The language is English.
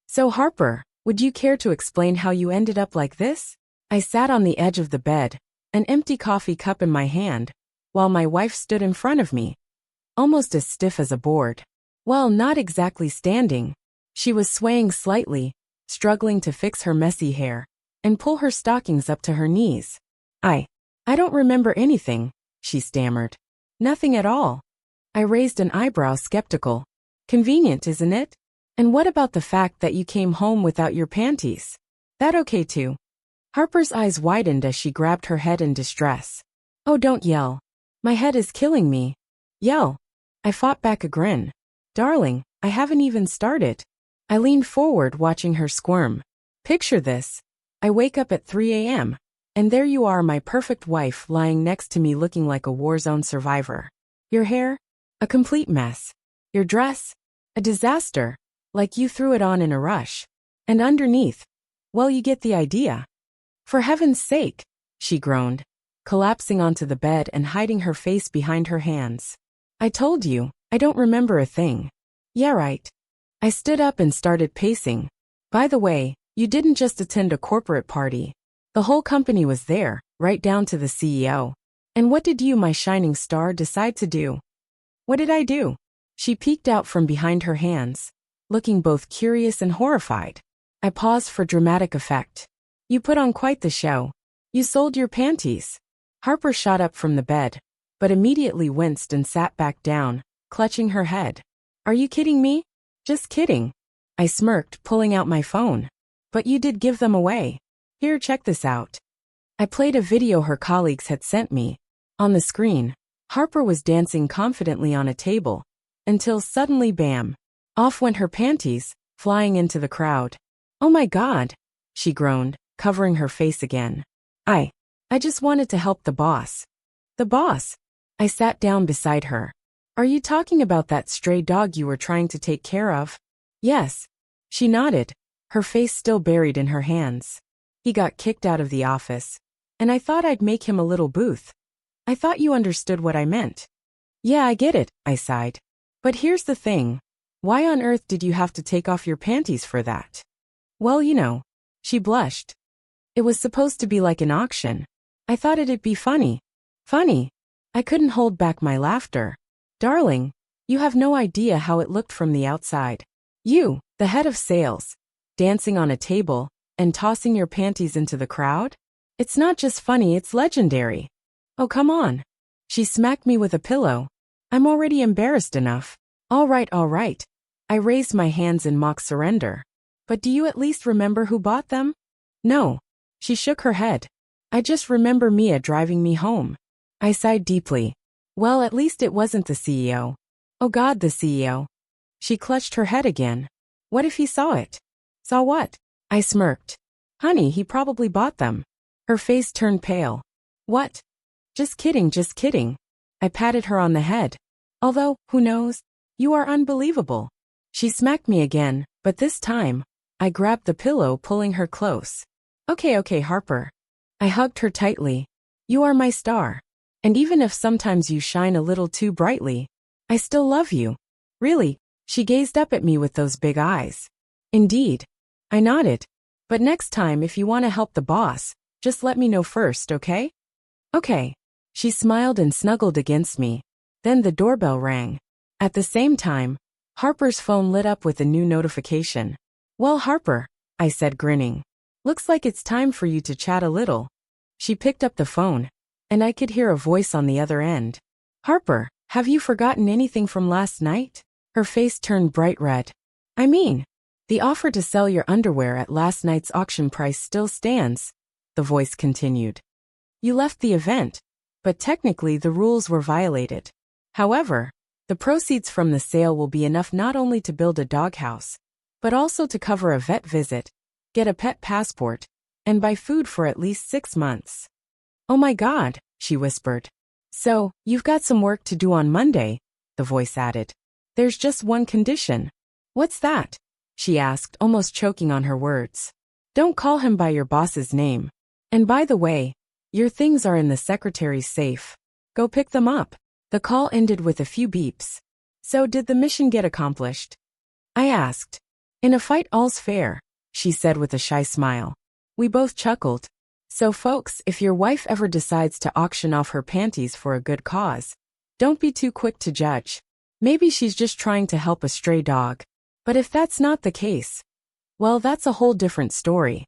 So Harper, would you care to explain how you ended up like this? I sat on the edge of the bed, an empty coffee cup in my hand, while my wife stood in front of me, almost as stiff as a board. Well, not exactly standing. She was swaying slightly, struggling to fix her messy hair, and pull her stockings up to her knees. I don't remember anything, she stammered. Nothing at all. I raised an eyebrow, skeptical. Convenient, isn't it? And what about the fact that you came home without your panties? That okay too? Harper's eyes widened as she grabbed her head in distress. Oh, don't yell. My head is killing me. Yell. I fought back a grin. Darling, I haven't even started. I leaned forward, watching her squirm. Picture this. I wake up at 3 a.m., and there you are, my perfect wife, lying next to me looking like a war zone survivor. Your hair? A complete mess. Your dress? A disaster. Like you threw it on in a rush. And underneath? Well, you get the idea. For heaven's sake, she groaned, collapsing onto the bed and hiding her face behind her hands. I told you, I don't remember a thing. Yeah, right. I stood up and started pacing. By the way, you didn't just attend a corporate party. The whole company was there, right down to the CEO. And what did you, my shining star, decide to do? What did I do? She peeked out from behind her hands, looking both curious and horrified. I paused for dramatic effect. You put on quite the show. You sold your panties. Harper shot up from the bed, but immediately winced and sat back down, clutching her head. Are you kidding me? Just kidding. I smirked, pulling out my phone. But you did give them away. Here, check this out. I played a video her colleagues had sent me. On the screen, Harper was dancing confidently on a table, until suddenly bam! Off went her panties, flying into the crowd. Oh my God! She groaned, covering her face again. I just wanted to help the boss. The boss? I sat down beside her. Are you talking about that stray dog you were trying to take care of? Yes. She nodded, her face still buried in her hands. He got kicked out of the office, and I thought I'd make him a little booth. I thought you understood what I meant. Yeah, I get it, I sighed. But here's the thing. Why on earth did you have to take off your panties for that? Well, you know. She blushed. It was supposed to be like an auction. I thought it'd be funny. Funny? I couldn't hold back my laughter. Darling, you have no idea how it looked from the outside. You, the head of sales, dancing on a table, and tossing your panties into the crowd? It's not just funny, it's legendary. Oh, come on. She smacked me with a pillow. I'm already embarrassed enough. All right. I raised my hands in mock surrender. But do you at least remember who bought them? No. She shook her head. I just remember Mia driving me home. I sighed deeply. Well, at least it wasn't the CEO. Oh God, the CEO. She clutched her head again. What if he saw it? Saw what? I smirked. Honey, he probably bought them. Her face turned pale. What? Just kidding. I patted her on the head. Although, who knows? You are unbelievable. She smacked me again, but this time, I grabbed the pillow, pulling her close. Okay, Harper. I hugged her tightly. You are my star. And even if sometimes you shine a little too brightly, I still love you. Really? She gazed up at me with those big eyes. Indeed. I nodded. But next time, if you want to help the boss, just let me know first, okay? Okay. She smiled and snuggled against me. Then the doorbell rang. At the same time, Harper's phone lit up with a new notification. Well, Harper, I said, grinning. Looks like it's time for you to chat a little. She picked up the phone, and I could hear a voice on the other end. Harper, have you forgotten anything from last night? Her face turned bright red. I mean, the offer to sell your underwear at last night's auction price still stands, the voice continued. You left the event, but technically the rules were violated. However, the proceeds from the sale will be enough not only to build a doghouse, but also to cover a vet visit, get a pet passport, and buy food for at least 6 months. Oh my God, she whispered. So, you've got some work to do on Monday, the voice added. There's just one condition. What's that? She asked, almost choking on her words. Don't call him by your boss's name. And by the way, your things are in the secretary's safe. Go pick them up. The call ended with a few beeps. So did the mission get accomplished? I asked. In a fight, all's fair, she said with a shy smile. We both chuckled. So folks, if your wife ever decides to auction off her panties for a good cause, don't be too quick to judge. Maybe she's just trying to help a stray dog. But if that's not the case, well, that's a whole different story.